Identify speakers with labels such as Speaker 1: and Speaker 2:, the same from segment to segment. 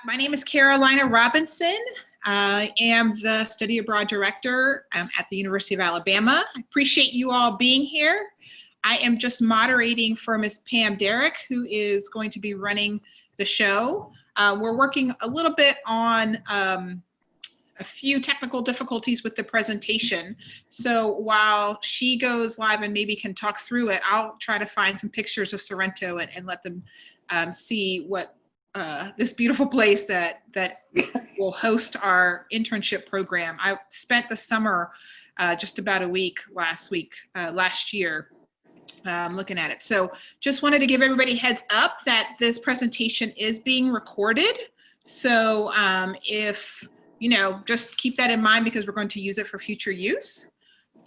Speaker 1: My name is Carolina Robinson. I am the Study Abroad Director at the University of Alabama. I appreciate you all being here. I am just moderating for Ms. Pam Derrick, who is going to be running the show. We're working a little bit on a few technical difficulties with the presentation. So while she goes live and maybe can talk through it, I'll try to find some pictures of Sorrento and let them see what this beautiful place that will host our internship program. I spent the summer just about a week last year looking at it. So just wanted to give everybody heads up that this presentation is being recorded. So if, just keep that in mind because we're going to use it for future use.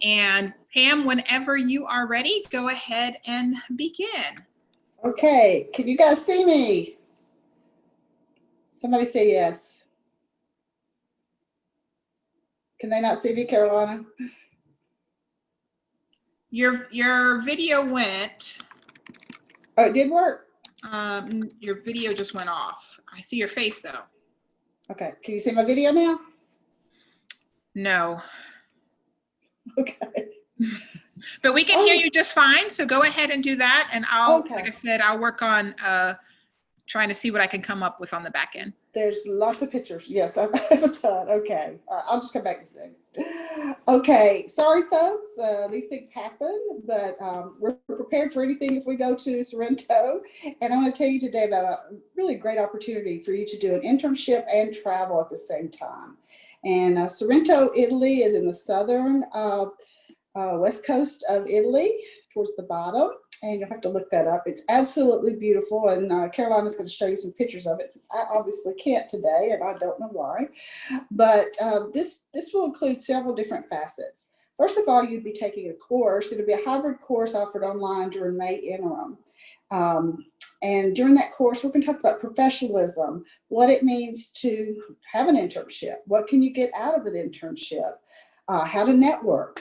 Speaker 1: And Pam, whenever you are ready, go ahead and begin.
Speaker 2: Okay, can you guys see me? Somebody say yes. Can they not see me, Carolina?
Speaker 1: Your video went.
Speaker 2: Oh, it did work?
Speaker 1: Your video just went off. I see your face though.
Speaker 2: Okay, can you see my video now?
Speaker 1: No.
Speaker 2: Okay.
Speaker 1: But we can hear you just fine, so go ahead and do that, and I'll,
Speaker 2: okay.
Speaker 1: Like I said, I'll work on trying to see what I can come up with on the back end.
Speaker 2: There's lots of pictures. Yes, I have a ton. Okay, I'll just come back to soon. Okay, sorry folks, these things happen, but we're prepared for anything if we go to Sorrento. And I want to tell you today about a really great opportunity for you to do an internship and travel at the same time. And Sorrento, Italy is in the southern west coast of Italy, towards the bottom. And you'll have to look that up. It's absolutely beautiful. And Carolina's going to show you some pictures of it, since I obviously can't today, and I don't know why. But this will include several different facets. First of all, you'd be taking a course. It'll be a hybrid course offered online during May interim. And during that course, we're going to talk about professionalism, what it means to have an internship, what can you get out of an internship, how to network,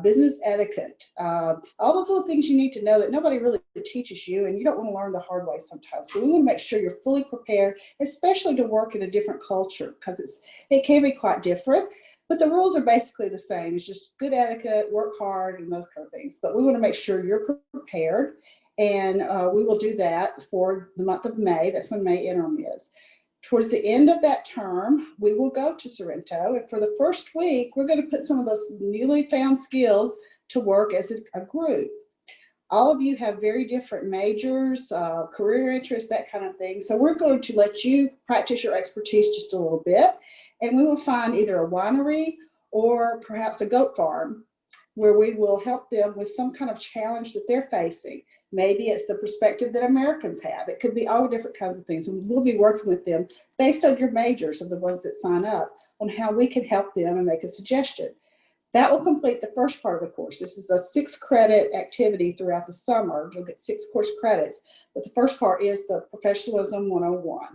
Speaker 2: business etiquette, all those little things you need to know that nobody really teaches you, and you don't want to learn the hard way sometimes. So we want to make sure you're fully prepared, especially to work in a different culture, because it can be quite different, but the rules are basically the same. It's just good etiquette, work hard, and those kind of things. But we want to make sure you're prepared, and we will do that for the month of May. That's when May interim is. Towards the end of that term, we will go to Sorrento, and for the first week, we're going to put some of those newly found skills to work as a group. All of you have very different majors, career interests, that kind of thing. So we're going to let you practice your expertise just a little bit, and we will find either a winery or perhaps a goat farm where we will help them with some kind of challenge that they're facing. Maybe it's the perspective that Americans have. It could be all different kinds of things. And we'll be working with them based on your majors of the ones that sign up on how we can help them and make a suggestion. That will complete the first part of the course. This is a 6-credit activity throughout the summer. You'll get 6 course credits, but the first part is the Professionalism 101.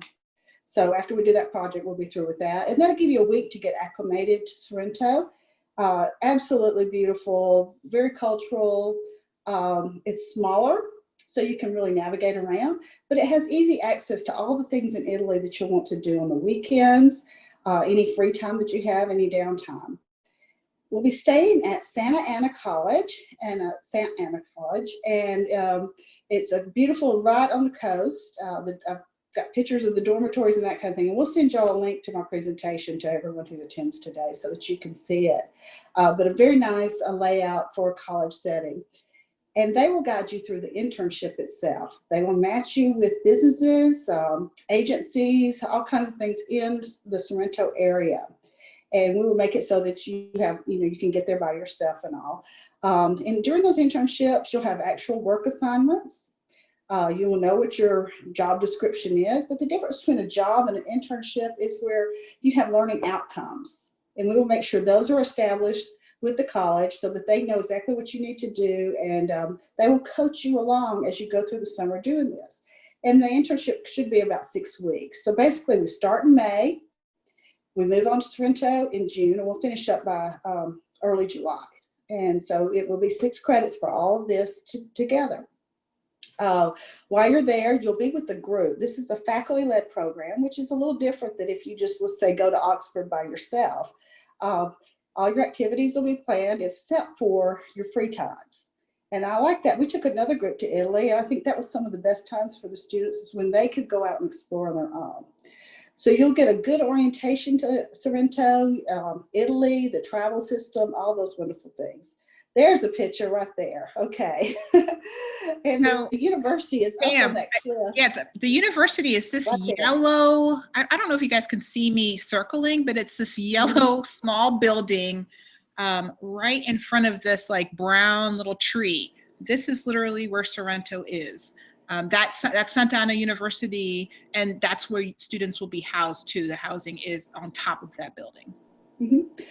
Speaker 2: So after we do that project, we'll be through with that. And that'll give you a week to get acclimated to Sorrento. Absolutely beautiful, very cultural. It's smaller, so you can really navigate around, but it has easy access to all the things in Italy that you'll want to do on the weekends, any free time that you have, any downtime. We'll be staying at Santa Ana College, and it's a beautiful, right on the coast. I've got pictures of the dormitories and that kind of thing, and we'll send y'all a link to my presentation to everyone who attends today so that you can see it. But a very nice layout for a college setting. And they will guide you through the internship itself. They will match you with businesses, agencies, all kinds of things in the Sorrento area. And we will make it so that you have, you can get there by yourself and all. And during those internships, you'll have actual work assignments. You will know what your job description is, but the difference between a job and an internship is where you have learning outcomes. And we will make sure those are established with the college so that they know exactly what you need to do, and they will coach you along as you go through the summer doing this. And the internship should be about 6 weeks. So basically we start in May, we move on to Sorrento in June, and we'll finish up by early July. And so it will be 6 credits for all of this together. While you're there, you'll be with the group. This is a faculty-led program, which is a little different than if you just, let's say, go to Oxford by yourself. All your activities will be planned except for your free times. And I like that. We took another group to Italy, and I think that was some of the best times for the students is when they could go out and explore on their own. So you'll get a good orientation to Sorrento, Italy, the travel system, all those wonderful things. There's a picture right there. Okay. And
Speaker 1: So,
Speaker 2: the university is up on that cliff.
Speaker 1: Yeah, the university is this
Speaker 2: Right
Speaker 1: yellow, I don't know if you guys can see me circling, but it's this yellow small building right in front of this like brown little tree. This is literally where Sorrento is. That's Santa Ana University, and that's where students will be housed too. The housing is on top of that building.
Speaker 2: Mm-hmm.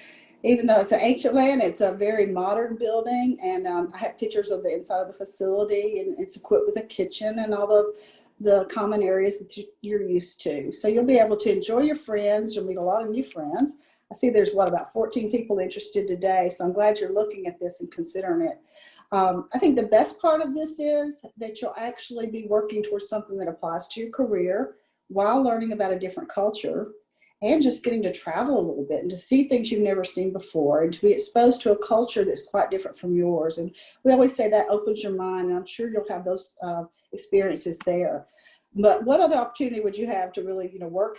Speaker 2: Even though it's an ancient land, it's a very modern building, and I have pictures of the inside of the facility, and it's equipped with a kitchen and all the common areas that you're used to. So you'll be able to enjoy your friends. You'll meet a lot of new friends. I see there's about 14 people interested today, so I'm glad you're looking at this and considering it. I think the best part of this is that you'll actually be working towards something that applies to your career while learning about a different culture, and just getting to travel a little bit and to see things you've never seen before and to be exposed to a culture that's quite different from yours. And we always say that opens your mind, and I'm sure you'll have those experiences there. But what other opportunity would you have to really, work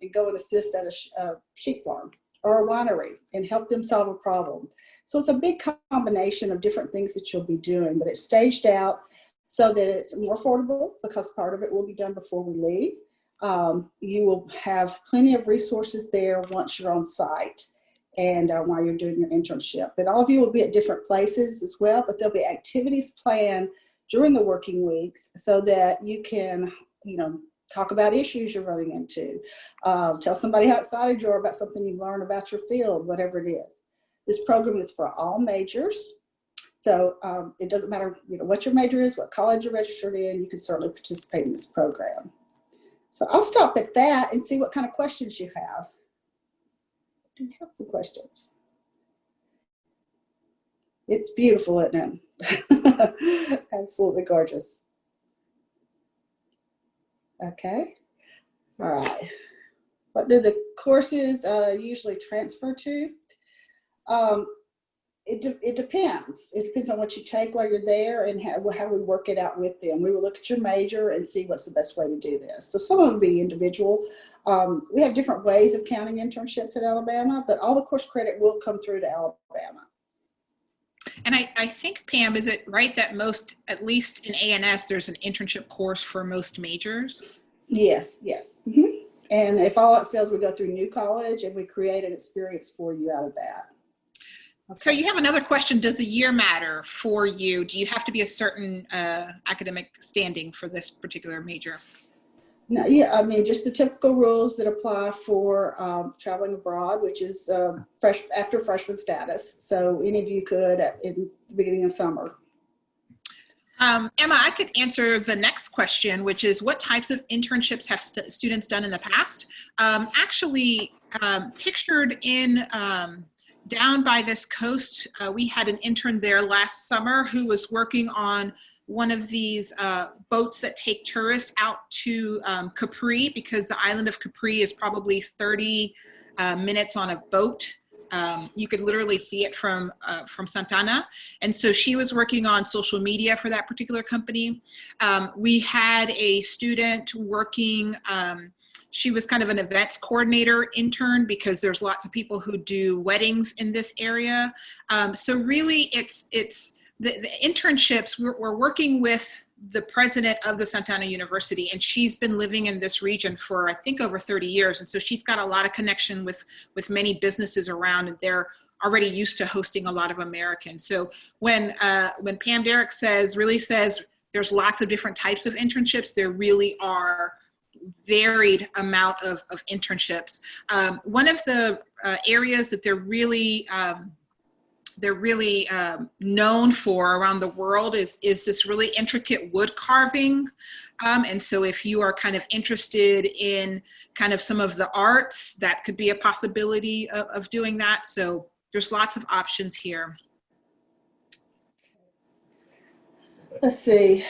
Speaker 2: and go and assist at a sheep farm or a winery and help them solve a problem? So it's a big combination of different things that you'll be doing, but it's staged out so that it's more affordable because part of it will be done before we leave. You will have plenty of resources there once you're on site and while you're doing your internship. And all of you will be at different places as well, but there'll be activities planned during the working weeks so that you can, talk about issues you're running into. Tell somebody how excited you are about something you've learned about your field, whatever it is. This program is for all majors. So it doesn't matter, what your major is, what college you're registered in, you can certainly participate in this program. So I'll stop at that and see what kind of questions you have. Do you have some questions? It's beautiful, isn't it? Absolutely gorgeous. Okay. All right. What do the courses usually transfer to? It depends. It depends on what you take while you're there and how we work it out with them. We will look at your major and see what's the best way to do this. So some of them will be individual. We have different ways of counting internships at Alabama, but all the course credit will come through to Alabama.
Speaker 1: And I think, Pam, is it right that most, at least in A&S, there's an internship course for most majors?
Speaker 2: Yes. Mm-hmm. And if all else fails, we go through New College and we create an experience for you out of that. Okay.
Speaker 1: So you have another question. Does a year matter for you? Do you have to be a certain academic standing for this particular major?
Speaker 2: No, yeah, I mean, just the typical rules that apply for traveling abroad, which is after freshman status. So any of you could in the beginning of summer.
Speaker 1: Emma, I could answer the next question, which is what types of internships have students done in the past? Actually, pictured in down by this coast, we had an intern there last summer who was working on one of these boats that take tourists out to Capri, because the island of Capri is probably 30 minutes on a boat. You could literally see it from Santa Ana. And so she was working on social media for that particular company. We had a student working, she was kind of an events coordinator intern because there's lots of people who do weddings in this area. So really it's the internships, we're working with the president of the Santa Ana University, and she's been living in this region for I think over 30 years. And so she's got a lot of connection with many businesses around, and they're already used to hosting a lot of Americans. So when Pam Derrick says there's lots of different types of internships, there really are varied amount of internships. One of the areas that they're really known for around the world is this really intricate wood carving. And so if you are kind of interested in kind of some of the arts, that could be a possibility of doing that. So there's lots of options here.
Speaker 2: Let's see.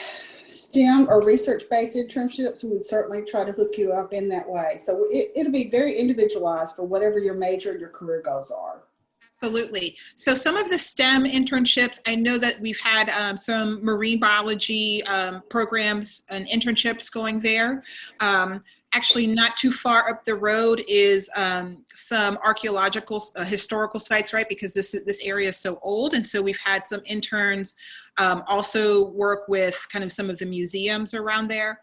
Speaker 2: STEM or research-based internships, we would certainly try to hook you up in that way. So it'll be very individualized for whatever your major and your career goals are.
Speaker 1: Absolutely. So some of the STEM internships, I know that we've had some marine biology programs and internships going there. Actually, not too far up the road is some archaeological, historical sites, right? Because this area is so old. And so we've had some interns also work with kind of some of the museums around there.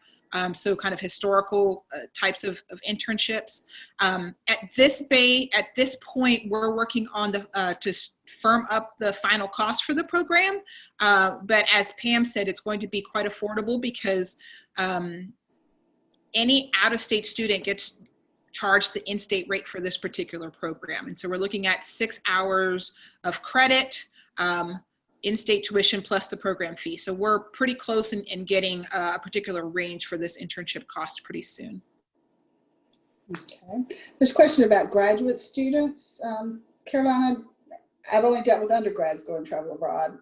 Speaker 1: So kind of historical types of internships. At this point, we're working on to firm up the final cost for the program. But as Pam said, it's going to be quite affordable because any out-of-state student gets charged the in-state rate for this particular program. And so we're looking at 6 hours of credit, in-state tuition plus the program fee. So we're pretty close in getting a particular range for this internship cost pretty soon.
Speaker 2: Okay. There's a question about graduate students. Carolina, I've only dealt with undergrads going travel abroad.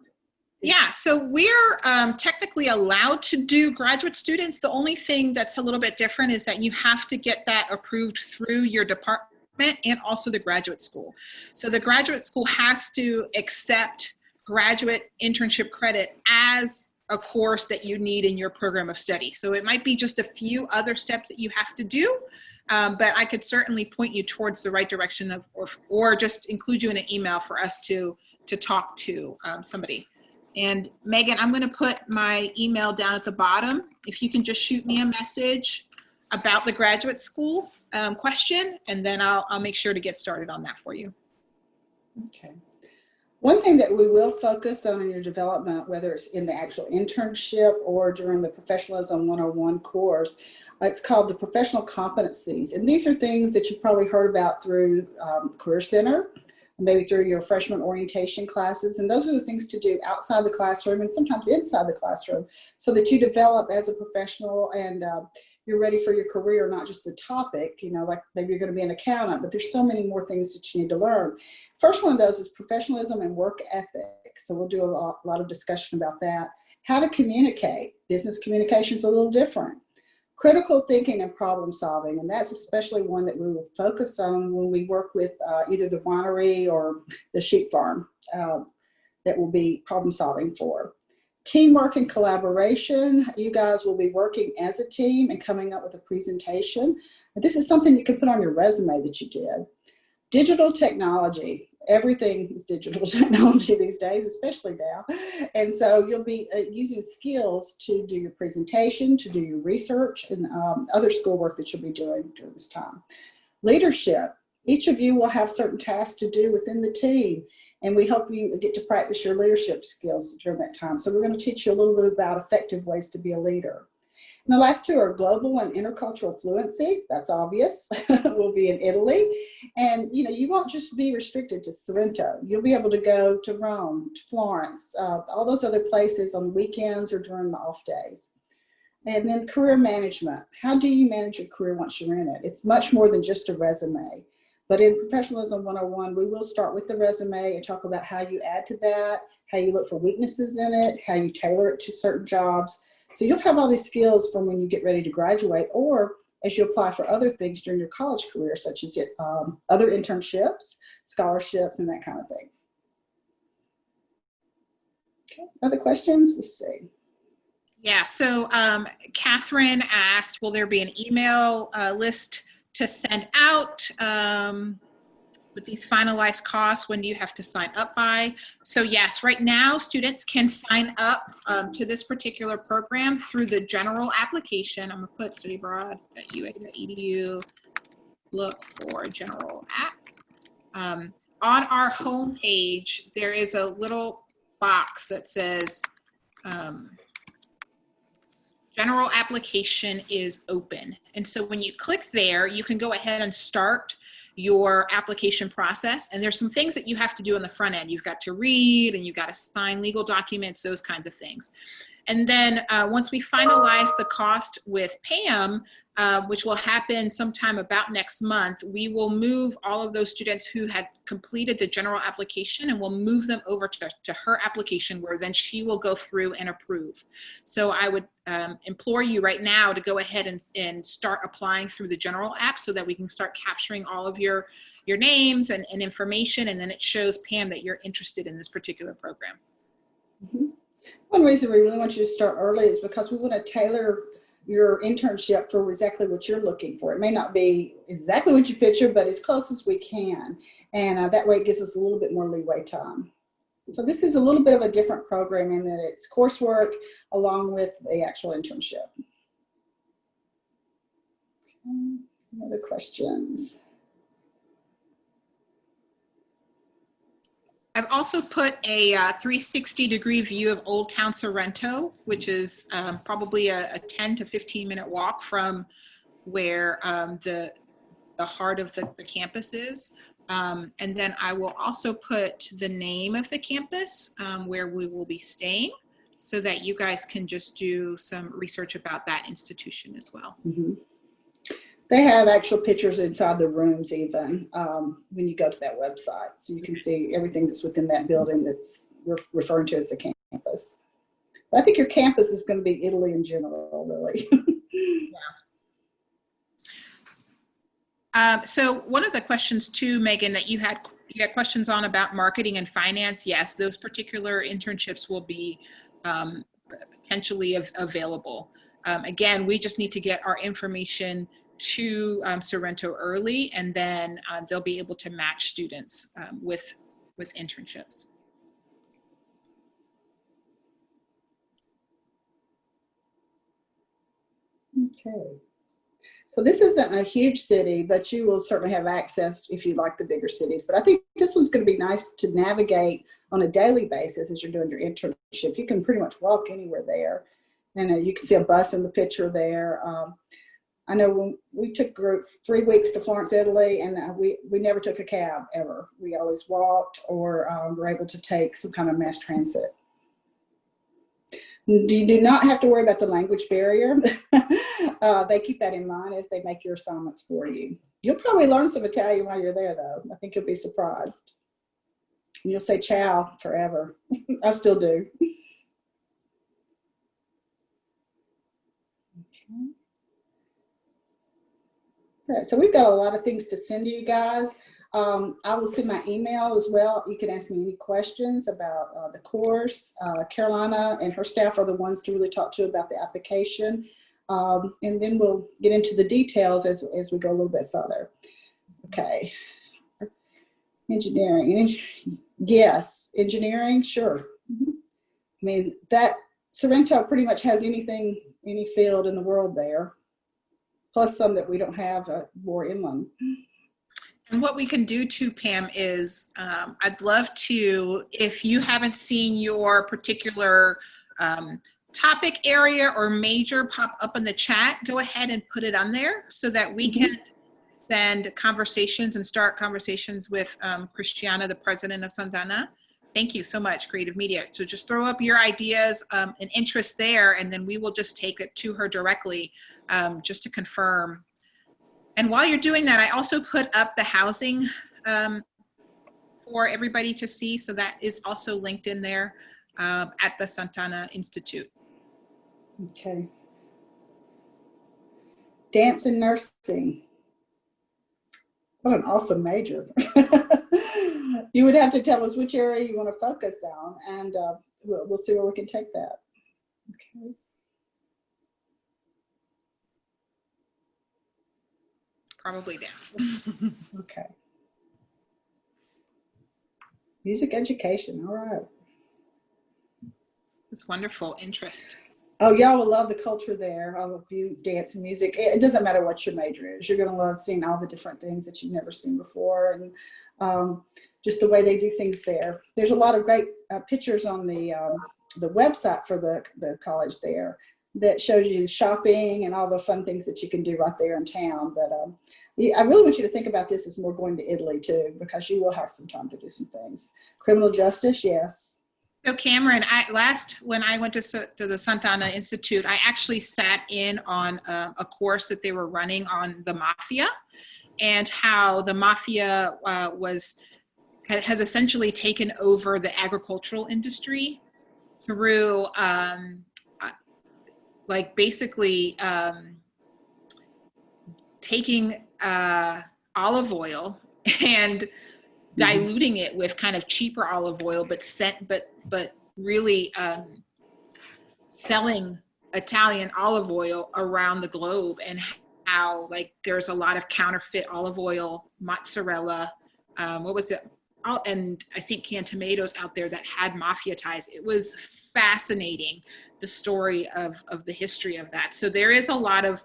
Speaker 1: Yeah, so we're technically allowed to do graduate students. The only thing that's a little bit different is that you have to get that approved through your department and also the graduate school. So the graduate school has to accept graduate internship credit as a course that you need in your program of study. So it might be just a few other steps that you have to do, but I could certainly point you towards the right direction of, or just include you in an email for us to talk to somebody. And Megan, I'm going to put my email down at the bottom. If you can just shoot me a message about the graduate school question, and then I'll make sure to get started on that for you.
Speaker 2: Okay. One thing that we will focus on in your development, whether it's in the actual internship or during the Professionalism 101 course, it's called the professional competencies. And these are things that you've probably heard about through Career Center, maybe through your freshman orientation classes. And those are the things to do outside the classroom and sometimes inside the classroom so that you develop as a professional and you're ready for your career, not just the topic, you know, like maybe you're going to be an accountant, but there's so many more things that you need to learn. First one of those is professionalism and work ethic. So we'll do a lot of discussion about that. How to communicate. Business communication is a little different. Critical thinking and problem solving, and that's especially one that we will focus on when we work with either the winery or the sheep farm that will be problem solving for. Teamwork and collaboration. You guys will be working as a team and coming up with a presentation. And this is something you can put on your resume that you did. Digital technology. Everything is digital technology these days, especially now. And so you'll be using skills to do your presentation, to do your research, and other schoolwork that you'll be doing during this time. Leadership. Each of you will have certain tasks to do within the team, and we hope you get to practice your leadership skills during that time. So we're going to teach you a little bit about effective ways to be a leader. And the last two are global and intercultural fluency. That's obvious. We'll be in Italy. And, you know, you won't just be restricted to Sorrento. You'll be able to go to Rome, to Florence, all those other places on weekends or during the off days. And then career management. How do you manage your career once you're in it? It's much more than just a resume. But in Professionalism 101, we will start with the resume and talk about how you add to that, how you look for weaknesses in it, how you tailor it to certain jobs. So you'll have all these skills from when you get ready to graduate or as you apply for other things during your college career, such as other internships, scholarships, and that kind of thing. Okay, other questions? Let's see.
Speaker 1: Yeah, so Catherine asked, will there be an email list to send out with these finalized costs? When do you have to sign up by? So yes, right now students can sign up to this particular program through the general application. I'm gonna put studyabroad.ua.edu, look for general app. On our home page, there is a little box that says general application is open. And so when you click there, you can go ahead and start your application process. And there's some things that you have to do on the front end. You've got to read and you've got to sign legal documents, those kinds of things. And then once we finalize the cost with Pam, which will happen sometime about next month, we will move all of those students who had completed the general application, and we'll move them over to her application, where then she will go through and approve. So I would implore you right now to go ahead and start applying through the general app, so that we can start capturing all of your names and information, and then it shows Pam that you're interested in this particular program.
Speaker 2: Mm-hmm. One reason we really want you to start early is because we want to tailor your internship for exactly what you're looking for. It may not be exactly what you picture, but as close as we can. And that way it gives us a little bit more leeway time. So this is a little bit of a different program in that it's coursework along with the actual internship. Okay. Any other questions?
Speaker 1: I've also put a 360-degree view of Old Town Sorrento, which is probably a 10 to 15-minute walk from where the heart of the campus is. And then I will also put the name of the campus where we will be staying, so that you guys can just do some research about that institution as well.
Speaker 2: Mm-hmm. They have actual pictures inside the rooms even when you go to that website. So you can see everything that's within that building that's referring to as the campus. But I think your campus is going to be Italy in general, really.
Speaker 1: Yeah. So one of the questions too, Megan, that you had questions on about marketing and finance. Yes, those particular internships will be potentially available. Again, we just need to get our information to Sorrento early, and then they'll be able to match students with internships.
Speaker 2: Okay. So this isn't a huge city, but you will certainly have access if you like the bigger cities. But I think this one's going to be nice to navigate on a daily basis as you're doing your internship. You can pretty much walk anywhere there. And you can see a bus in the picture there. I know when we took a group 3 weeks to Florence, Italy, and we never took a cab ever. We always walked or were able to take some kind of mass transit. You do not have to worry about the language barrier. They keep that in mind as they make your assignments for you. You'll probably learn some Italian while you're there, though. I think you'll be surprised. And you'll say ciao forever. I still do. Okay. All right, so we've got a lot of things to send to you guys. I will send my email as well. You can ask me any questions about the course. Carolina and her staff are the ones to really talk to about the application. And then we'll get into the details as we go a little bit further. Okay. Engineering. Yes, engineering, sure. I mean, that Sorrento pretty much has anything, any field in the world there, plus some that we don't have more inland.
Speaker 1: And what we can do too, Pam, is I'd love to, if you haven't seen your particular topic area or major pop up in the chat, go ahead and put it on there so that we can send conversations and start conversations with Christiana, the president of Santana. Thank you so much, Creative Media. So just throw up your ideas and interests there, and then we will just take it to her directly just to confirm. And while you're doing that, I also put up the housing for everybody to see. So that is also linked in there at the Santana Institute.
Speaker 2: Okay. Dance and nursing. What an awesome major. You would have to tell us which area you want to focus on, and we'll see where we can take that. Okay.
Speaker 1: Probably dance.
Speaker 2: Okay. Music education, all right.
Speaker 1: It's wonderful interest.
Speaker 2: Oh, y'all will love the culture there. All of you, dance and music. It doesn't matter what your major is. You're going to love seeing all the different things that you've never seen before, and just the way they do things there. There's a lot of great pictures on the website for the college there that shows you shopping and all the fun things that you can do right there in town. But I really want you to think about this as more going to Italy too, because you will have some time to do some things. Criminal justice, yes.
Speaker 1: So Cameron, when I went to the Santa Ana Institute, I actually sat in on a course that they were running on the mafia and how the mafia has essentially taken over the agricultural industry through basically taking olive oil and diluting it with kind of cheaper olive oil, but really selling Italian olive oil around the globe, and how there's a lot of counterfeit olive oil, mozzarella, and I think canned tomatoes out there that had mafia ties. It was fascinating, the story of the history of that. So there is a lot of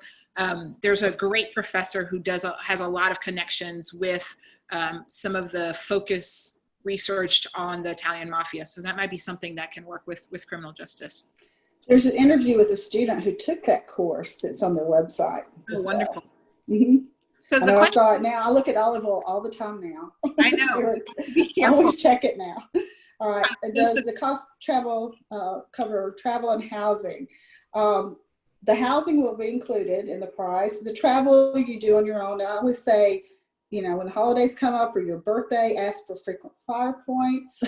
Speaker 1: there's a great professor who has a lot of connections with some of the focus researched on the Italian mafia. So that might be something that can work with criminal justice.
Speaker 2: There's an interview with a student who took that course that's on their website.
Speaker 1: Oh, wonderful.
Speaker 2: Well. Mm-hmm.
Speaker 1: So
Speaker 2: I saw it now. I look at olive oil all the time now.
Speaker 1: I know.
Speaker 2: I always check it now. All right. Does the cost travel cover travel and housing? The housing will be included in the price. The travel you do on your own. I always say, when the holidays come up or your birthday, ask for frequent flyer points.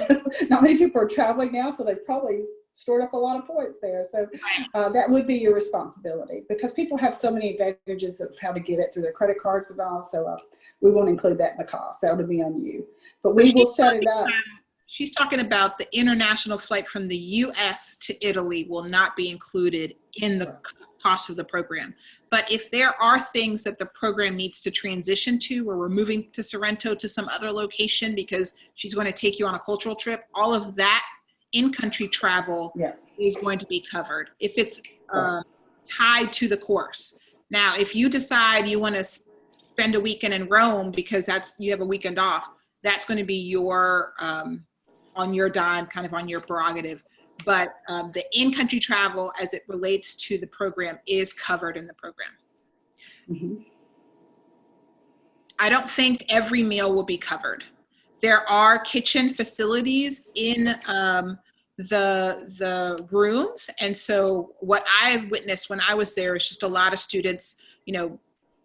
Speaker 2: Not many people are traveling now, so they probably stored up a lot of points there. So that would be your responsibility, because people have so many advantages of how to get it through their credit cards and all. So we won't include that in the cost. That would be on you. But we will set it up.
Speaker 1: She's talking about the international flight from the U.S. to Italy will not be included in the cost of the program. But if there are things that the program needs to transition to, where we're moving to Sorrento to some other location because she's going to take you on a cultural trip, all of that in-country travel is going to be covered if it's tied to the course. Now, if you decide you want to spend a weekend in Rome because you have a weekend off, that's going to be your on your dime, kind of on your prerogative. But the in-country travel as it relates to the program is covered in the program.
Speaker 2: Mm-hmm.
Speaker 1: I don't think every meal will be covered. There are kitchen facilities in the rooms. And so what I witnessed when I was there is just a lot of students,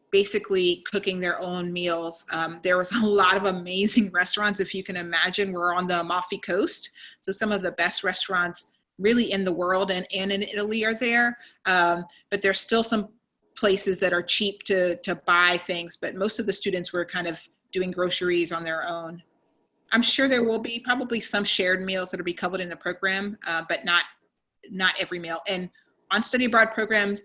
Speaker 1: basically cooking their own meals. There was a lot of amazing restaurants, if you can imagine. We're on the Amalfi Coast, so some of the best restaurants really in the world and in Italy are there. But there's still some places that are cheap to buy things, but most of the students were kind of doing groceries on their own. I'm sure there will be probably some shared meals that will be covered in the program, but not every meal. And on study abroad programs,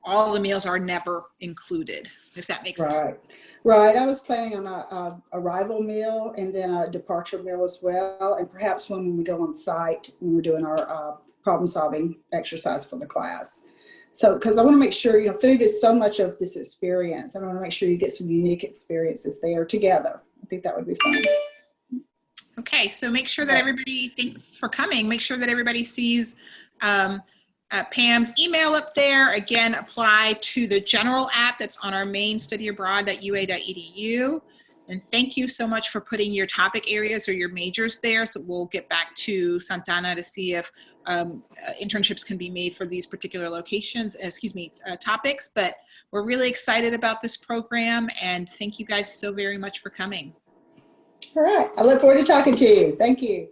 Speaker 1: all the meals are never included, if that makes sense.
Speaker 2: Right. I was planning on a arrival meal and then a departure meal as well. And perhaps when we go on site, when we're doing our problem solving exercise for the class. So, because I want to make sure, food is so much of this experience. I want to make sure you get some unique experiences there together. I think that would be fun.
Speaker 1: Okay, so make sure that everybody, thanks for coming. Make sure that everybody sees Pam's email up there. Again, apply to the general app that's on our main studyabroad.ua.edu. And thank you so much for putting your topic areas or your majors there. So we'll get back to Santa Ana to see if internships can be made for these particular topics. But we're really excited about this program, and thank you guys so very much for coming.
Speaker 2: All right. I look forward to talking to you. Thank you.